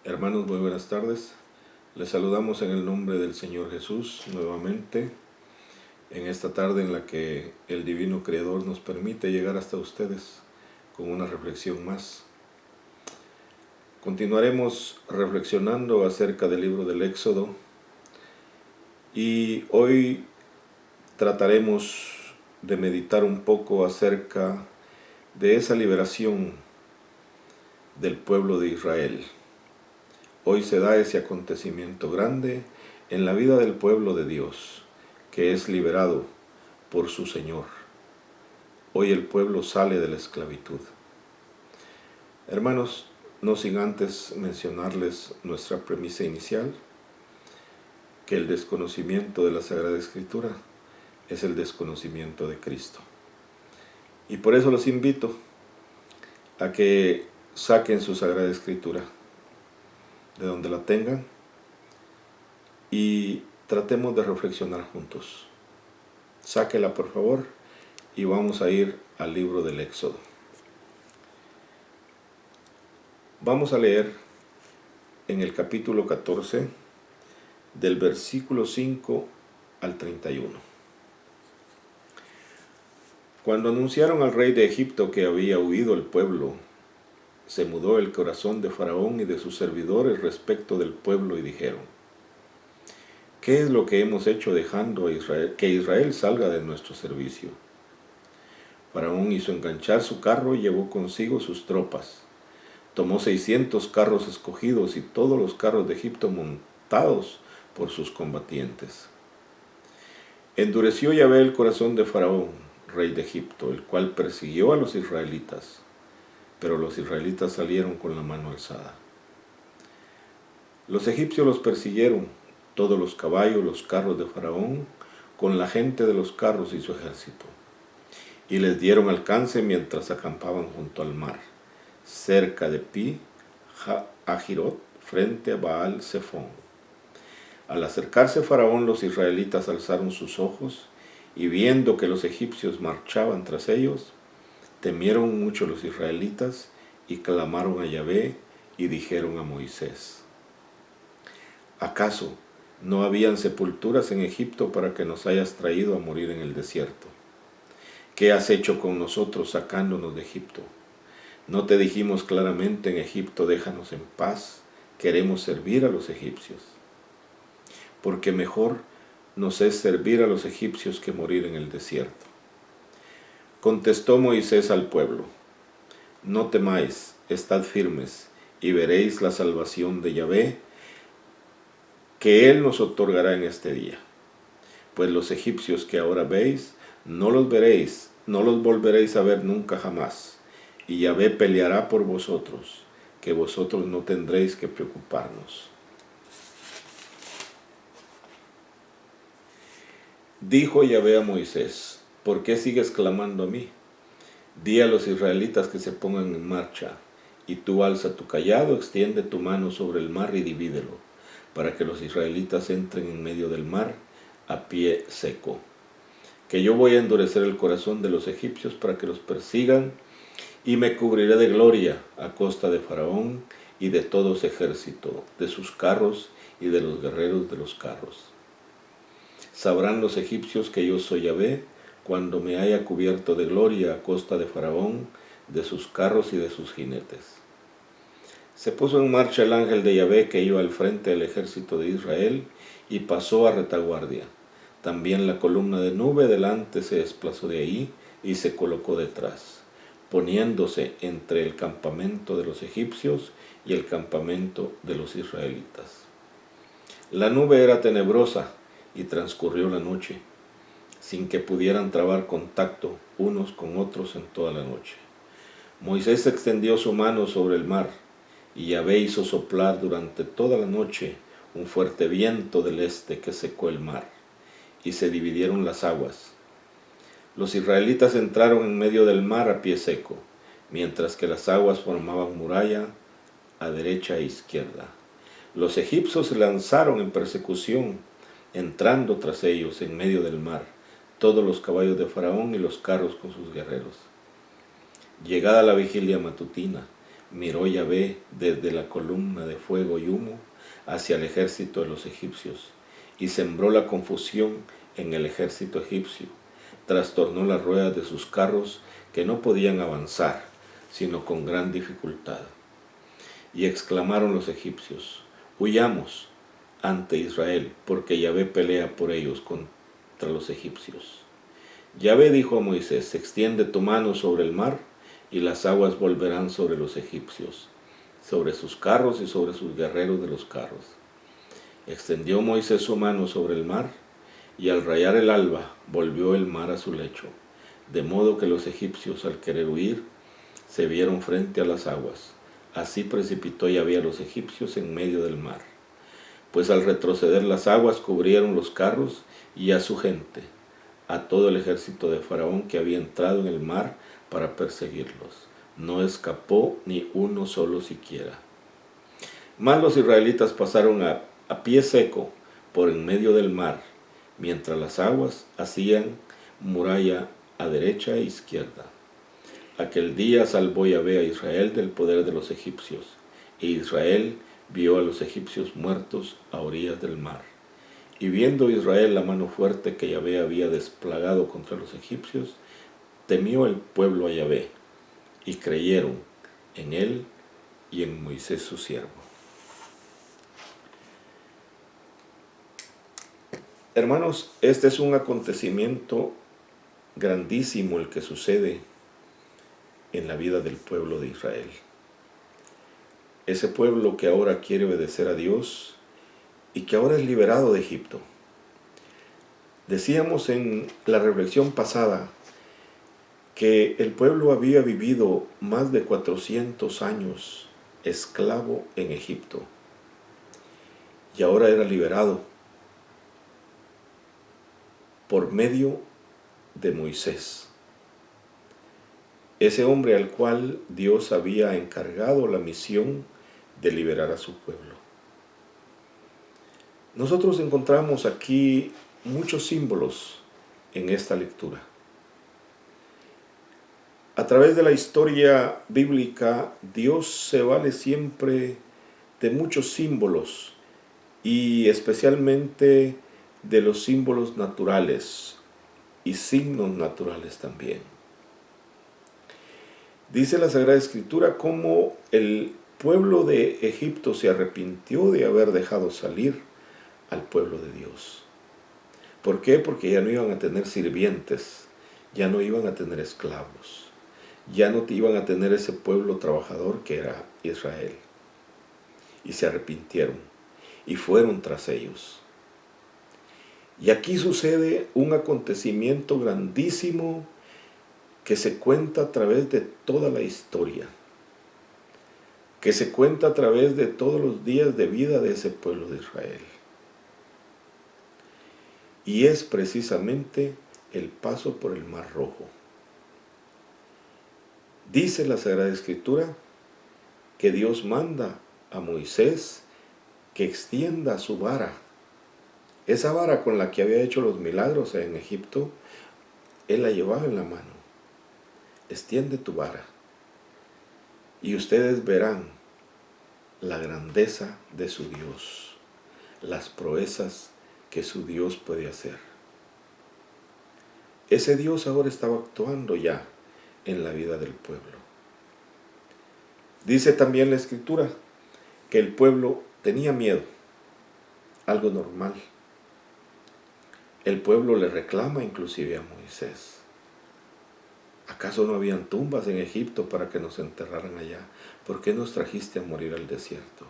Hermanos, muy buenas tardes. Les saludamos en el nombre del Señor Jesús nuevamente en esta tarde en la que el Divino Creador nos permite llegar hasta ustedes con una reflexión más. Continuaremos reflexionando acerca del libro del Éxodo y hoy trataremos de meditar un poco acerca de esa liberación del pueblo de Israel. Hoy se da ese acontecimiento grande en la vida del pueblo de Dios, que es liberado por su Señor. Hoy el pueblo sale de la esclavitud. Hermanos, no sin antes mencionarles nuestra premisa inicial, que el desconocimiento de la Sagrada Escritura es el desconocimiento de Cristo. Y por eso los invito a que saquen su Sagrada Escritura de donde la tengan y tratemos de reflexionar juntos. Sáquela por favor y vamos a ir al libro del Éxodo. Vamos a leer en el capítulo 14 del versículo 5 al 31. Cuando anunciaron al rey de Egipto que había huido el pueblo, se mudó el corazón de Faraón y de sus servidores respecto del pueblo y dijeron: ¿qué es lo que hemos hecho dejando a Israel, que Israel salga de nuestro servicio? Faraón hizo enganchar su carro y llevó consigo sus tropas. Tomó 600 carros escogidos y todos los carros de Egipto montados por sus combatientes. Endureció Yahvé el corazón de Faraón, rey de Egipto, el cual persiguió a los israelitas. Pero los israelitas salieron con la mano alzada. Los egipcios los persiguieron, todos los caballos, los carros de Faraón, con la gente de los carros y su ejército. Y les dieron alcance mientras acampaban junto al mar, cerca de Pi Hahirot, frente a Baal Zephón. Al acercarse Faraón, los israelitas alzaron sus ojos, y viendo que los egipcios marchaban tras ellos, temieron mucho los israelitas y clamaron a Yahvé y dijeron a Moisés: ¿acaso no habían sepulturas en Egipto para que nos hayas traído a morir en el desierto? ¿Qué has hecho con nosotros sacándonos de Egipto? ¿No te dijimos claramente en Egipto, déjanos en paz, queremos servir a los egipcios? Porque mejor nos es servir a los egipcios que morir en el desierto. Contestó Moisés al pueblo: no temáis, estad firmes, y veréis la salvación de Yahvé, que Él nos otorgará en este día. Pues los egipcios que ahora veis, no los veréis, no los volveréis a ver nunca jamás, y Yahvé peleará por vosotros, que vosotros no tendréis que preocuparnos. Dijo Yahvé a Moisés: ¿por qué sigues clamando a mí? Di a los israelitas que se pongan en marcha, y tú alza tu cayado, extiende tu mano sobre el mar y divídelo, para que los israelitas entren en medio del mar a pie seco. Que yo voy a endurecer el corazón de los egipcios para que los persigan, y me cubriré de gloria a costa de Faraón y de todo su ejército, de sus carros y de los guerreros de los carros. Sabrán los egipcios que yo soy Yahvé, cuando me haya cubierto de gloria a costa de Faraón, de sus carros y de sus jinetes. Se puso en marcha el ángel de Yahvé que iba al frente del ejército de Israel y pasó a retaguardia. También la columna de nube delante se desplazó de ahí y se colocó detrás, poniéndose entre el campamento de los egipcios y el campamento de los israelitas. La nube era tenebrosa y transcurrió la noche, sin que pudieran trabar contacto unos con otros en toda la noche. Moisés extendió su mano sobre el mar, y Yahvé hizo soplar durante toda la noche un fuerte viento del este que secó el mar, y se dividieron las aguas. Los israelitas entraron en medio del mar a pie seco, mientras que las aguas formaban muralla a derecha e izquierda. Los egipcios se lanzaron en persecución, entrando tras ellos en medio del mar, todos los caballos de Faraón y los carros con sus guerreros. Llegada la vigilia matutina, miró Yahvé desde la columna de fuego y humo hacia el ejército de los egipcios, y sembró la confusión en el ejército egipcio. Trastornó las ruedas de sus carros, que no podían avanzar, sino con gran dificultad. Y exclamaron los egipcios: huyamos ante Israel, porque Yahvé pelea por ellos contra los egipcios. Yahvé dijo a Moisés: extiende tu mano sobre el mar, y las aguas volverán sobre los egipcios, sobre sus carros y sobre sus guerreros de los carros. Extendió Moisés su mano sobre el mar, y al rayar el alba volvió el mar a su lecho, de modo que los egipcios, al querer huir, se vieron frente a las aguas. Así precipitó Yahvé a los egipcios en medio del mar, pues al retroceder las aguas cubrieron los carros y a su gente, a todo el ejército de Faraón que había entrado en el mar para perseguirlos. No escapó ni uno solo siquiera. Mas los israelitas pasaron a pie seco por en medio del mar, mientras las aguas hacían muralla a derecha e izquierda. Aquel día salvó Yahvé a Israel del poder de los egipcios, e Israel vio a los egipcios muertos a orillas del mar. Y viendo Israel la mano fuerte que Yahvé había desplegado contra los egipcios, temió el pueblo a Yahvé, y creyeron en él y en Moisés su siervo. Hermanos, este es un acontecimiento grandísimo el que sucede en la vida del pueblo de Israel. Ese pueblo que ahora quiere obedecer a Dios y que ahora es liberado de Egipto. Decíamos en la reflexión pasada que el pueblo había vivido más de 400 años esclavo en Egipto y ahora era liberado por medio de Moisés, ese hombre al cual Dios había encargado la misión de liberar a su pueblo. Nosotros encontramos aquí muchos símbolos en esta lectura. A través de la historia bíblica, Dios se vale siempre de muchos símbolos y especialmente de los símbolos naturales y signos naturales también. Dice la Sagrada Escritura cómo el pueblo de Egipto se arrepintió de haber dejado salir al pueblo de Dios. ¿Por qué? Porque ya no iban a tener sirvientes, ya no iban a tener esclavos, ya no iban a tener ese pueblo trabajador que era Israel. Y se arrepintieron y fueron tras ellos. Y aquí sucede un acontecimiento grandísimo que se cuenta a través de toda la historia, que se cuenta a través de todos los días de vida de ese pueblo de Israel. Y es precisamente el paso por el Mar Rojo. Dice la Sagrada Escritura que Dios manda a Moisés que extienda su vara. Esa vara con la que había hecho los milagros en Egipto, él la llevaba en la mano. Extiende tu vara y ustedes verán la grandeza de su Dios, las proezas que su Dios puede hacer. Ese Dios ahora estaba actuando ya en la vida del pueblo. Dice también la Escritura que el pueblo tenía miedo, algo normal. El pueblo le reclama inclusive a Moisés. ¿Acaso no habían tumbas en Egipto para que nos enterraran allá? ¿Por qué nos trajiste a morir al desierto?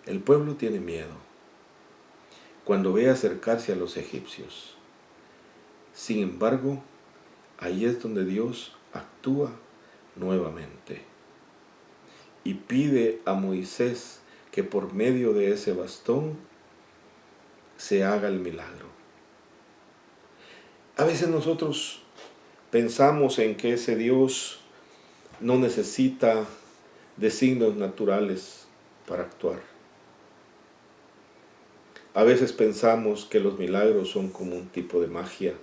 El pueblo tiene miedo cuando ve acercarse a los egipcios. Sin embargo, ahí es donde Dios actúa nuevamente y pide a Moisés que por medio de ese bastón se haga el milagro. A veces nosotros pensamos en que ese Dios no necesita de signos naturales para actuar. A veces pensamos que los milagros son como un tipo de magia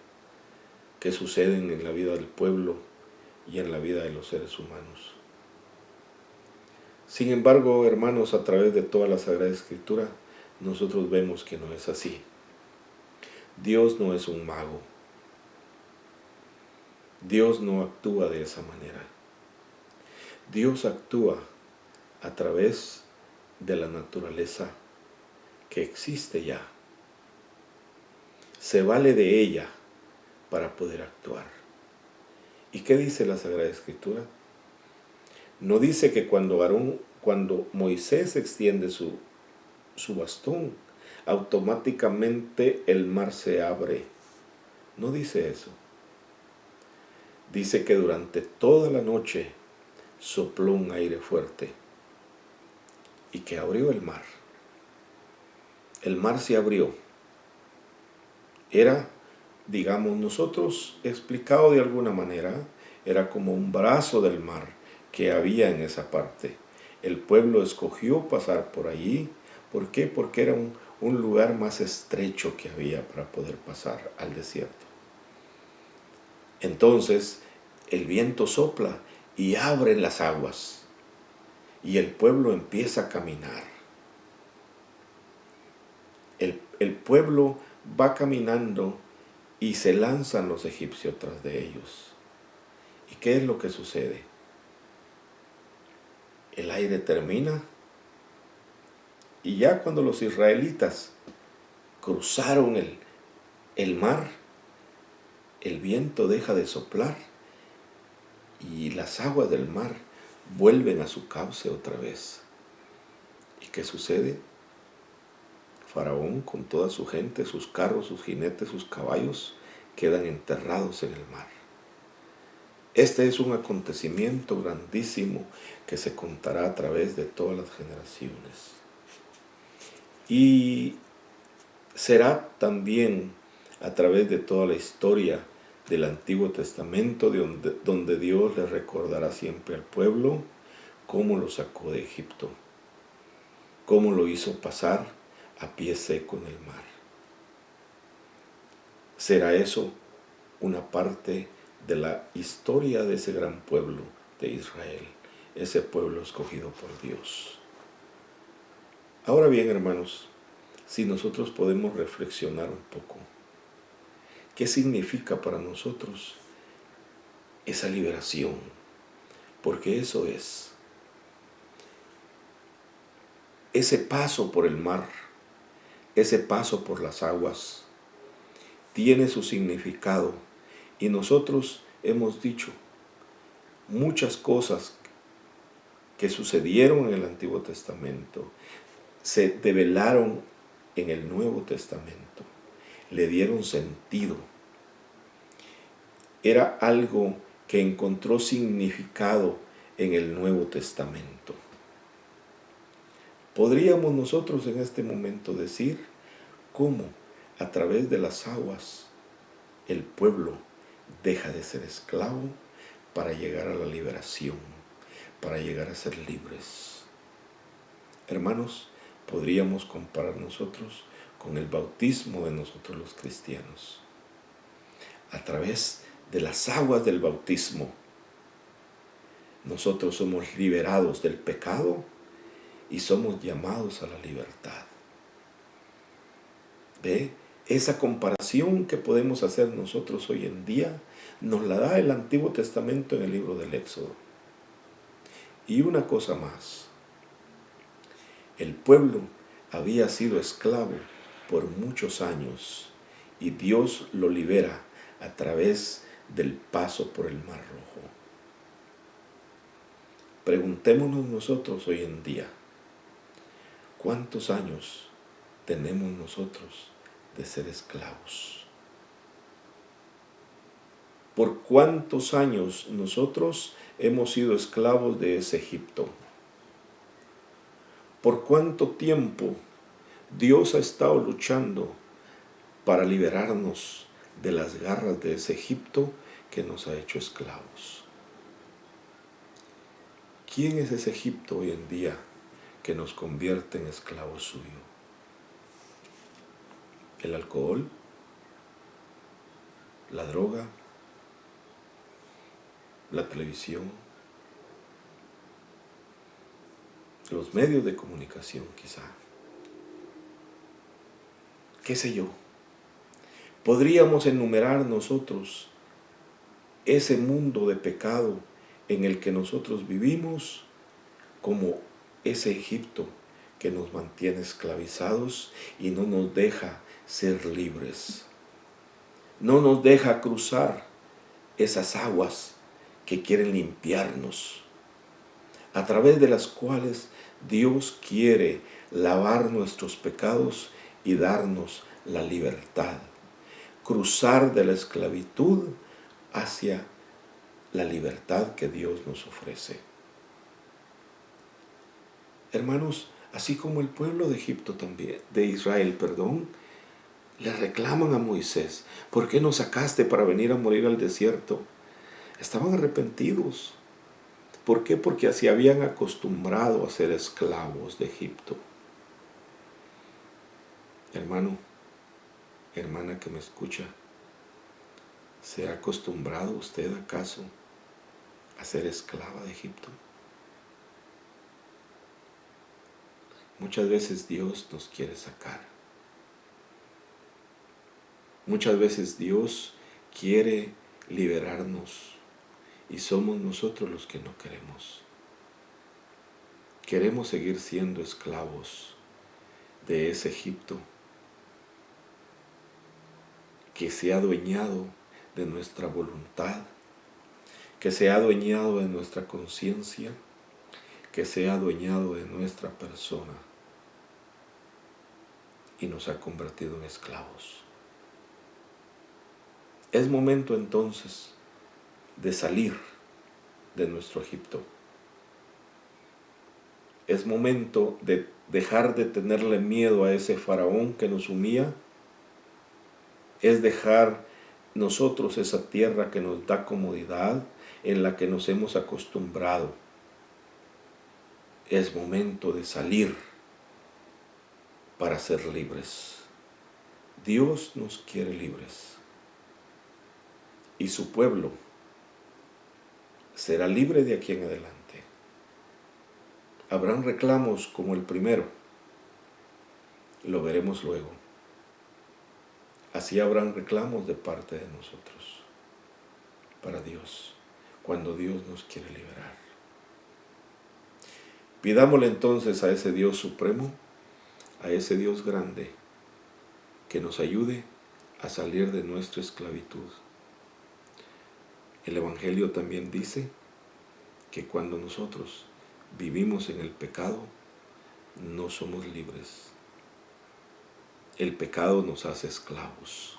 que suceden en la vida del pueblo y en la vida de los seres humanos. Sin embargo, hermanos, a través de toda la Sagrada Escritura, nosotros vemos que no es así. Dios no es un mago. Dios no actúa de esa manera. Dios actúa a través de la naturaleza que existe ya. Se vale de ella para poder actuar. ¿Y qué dice la Sagrada Escritura? No dice que cuando Moisés extiende su bastón, automáticamente el mar se abre. No dice eso. Dice que durante toda la noche sopló un aire fuerte y que abrió el mar. El mar se abrió. Era, digamos nosotros, explicado de alguna manera, era como un brazo del mar que había en esa parte. El pueblo escogió pasar por allí. ¿Por qué? Porque era un lugar más estrecho que había para poder pasar al desierto. Entonces, el viento sopla y abre las aguas. Y el pueblo empieza a caminar. El pueblo va caminando y se lanzan los egipcios tras de ellos. ¿Y qué es lo que sucede? El aire termina y ya cuando los israelitas cruzaron el mar, el viento deja de soplar y las aguas del mar vuelven a su cauce otra vez. ¿Y qué sucede? Faraón con toda su gente, sus carros, sus jinetes, sus caballos, quedan enterrados en el mar. Este es un acontecimiento grandísimo que se contará a través de todas las generaciones. Y será también a través de toda la historia del Antiguo Testamento donde Dios le recordará siempre al pueblo cómo lo sacó de Egipto, cómo lo hizo pasar a pie seco en el mar. Será eso una parte de la historia de ese gran pueblo de Israel, ese pueblo escogido por Dios. Ahora bien, hermanos, si nosotros podemos reflexionar un poco, ¿qué significa para nosotros esa liberación? Porque eso es ese paso por el mar, ese paso por las aguas, tiene su significado. Y nosotros hemos dicho muchas cosas que sucedieron en el Antiguo Testamento, se develaron en el Nuevo Testamento, le dieron sentido. Era algo que encontró significado en el Nuevo Testamento. Podríamos nosotros en este momento decir cómo a través de las aguas el pueblo deja de ser esclavo para llegar a la liberación, para llegar a ser libres. Hermanos, podríamos comparar nosotros con el bautismo de nosotros los cristianos. A través de las aguas del bautismo, nosotros somos liberados del pecado y somos llamados a la libertad. ¿Ve? Esa comparación que podemos hacer nosotros hoy en día nos la da el Antiguo Testamento en el libro del Éxodo. Y una cosa más, el pueblo había sido esclavo por muchos años y Dios lo libera a través del paso por el Mar Rojo. Preguntémonos nosotros hoy en día, ¿cuántos años tenemos nosotros de ser esclavos? ¿Por cuántos años nosotros hemos sido esclavos de ese Egipto? ¿Por cuánto tiempo Dios ha estado luchando para liberarnos de las garras de ese Egipto que nos ha hecho esclavos? ¿Quién es ese Egipto hoy en día que nos convierte en esclavos suyos? ¿El alcohol? ¿La droga? ¿La televisión? los medios de comunicación quizá, qué sé yo. Podríamos enumerar nosotros ese mundo de pecado en el que nosotros vivimos como ese Egipto que nos mantiene esclavizados y no nos deja ser libres. No nos deja cruzar esas aguas que quieren limpiarnos, a través de las cuales Dios quiere lavar nuestros pecados y darnos la libertad. Cruzar de la esclavitud hacia la libertad que Dios nos ofrece. Hermanos, así como el pueblo de Egipto también, de Israel, le reclaman a Moisés: ¿por qué nos sacaste para venir a morir al desierto? Estaban arrepentidos. ¿Por qué? Porque se habían acostumbrado a ser esclavos de Egipto. Hermano, hermana que me escucha, ¿se ha acostumbrado usted acaso a ser esclava de Egipto? Muchas veces Dios nos quiere sacar. Muchas veces Dios quiere liberarnos y somos nosotros los que no queremos. Queremos seguir siendo esclavos de ese Egipto que se ha adueñado de nuestra voluntad, que se ha adueñado de nuestra conciencia, que se ha adueñado de nuestra persona y nos ha convertido en esclavos. Es momento entonces de salir de nuestro Egipto. Es momento de dejar de tenerle miedo a ese faraón que nos humilla. Es dejar nosotros esa tierra que nos da comodidad, en la que nos hemos acostumbrado. Es momento de salir para ser libres. Dios nos quiere libres. Y su pueblo será libre de aquí en adelante. Habrán reclamos como el primero. Lo veremos luego. Así habrán reclamos de parte de nosotros para Dios, cuando Dios nos quiere liberar. Pidámosle entonces a ese Dios supremo, a ese Dios grande, que nos ayude a salir de nuestra esclavitud. El Evangelio también dice que cuando nosotros vivimos en el pecado, no somos libres. El pecado nos hace esclavos.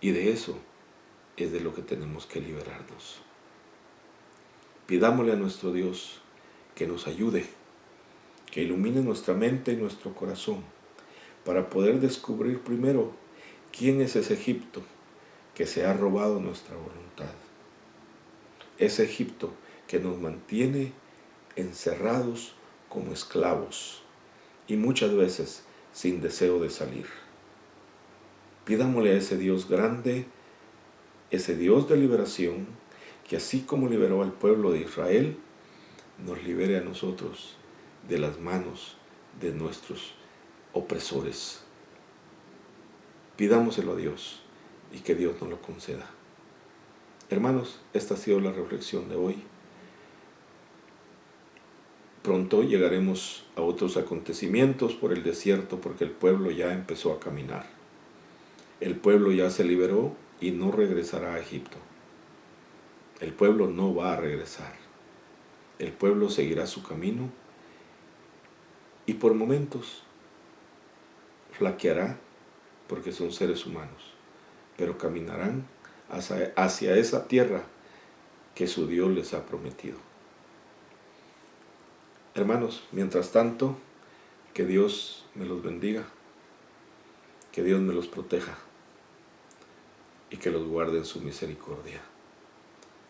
Y de eso es de lo que tenemos que liberarnos. Pidámosle a nuestro Dios que nos ayude, que ilumine nuestra mente y nuestro corazón, para poder descubrir primero quién es ese Egipto que se ha robado nuestra voluntad. Ese Egipto que nos mantiene encerrados como esclavos y muchas veces sin deseo de salir. Pidámosle a ese Dios grande, ese Dios de liberación, que así como liberó al pueblo de Israel, nos libere a nosotros de las manos de nuestros opresores. Pidámoselo a Dios y que Dios nos lo conceda. Hermanos, esta ha sido la reflexión de hoy. Pronto llegaremos a otros acontecimientos por el desierto, porque el pueblo ya empezó a caminar. El pueblo ya se liberó y no regresará a Egipto. El pueblo no va a regresar. El pueblo seguirá su camino y por momentos flaqueará, porque son seres humanos, pero caminarán hacia esa tierra que su Dios les ha prometido. Hermanos, mientras tanto, que Dios me los bendiga, que Dios me los proteja y que los guarde en su misericordia.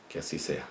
Que así sea.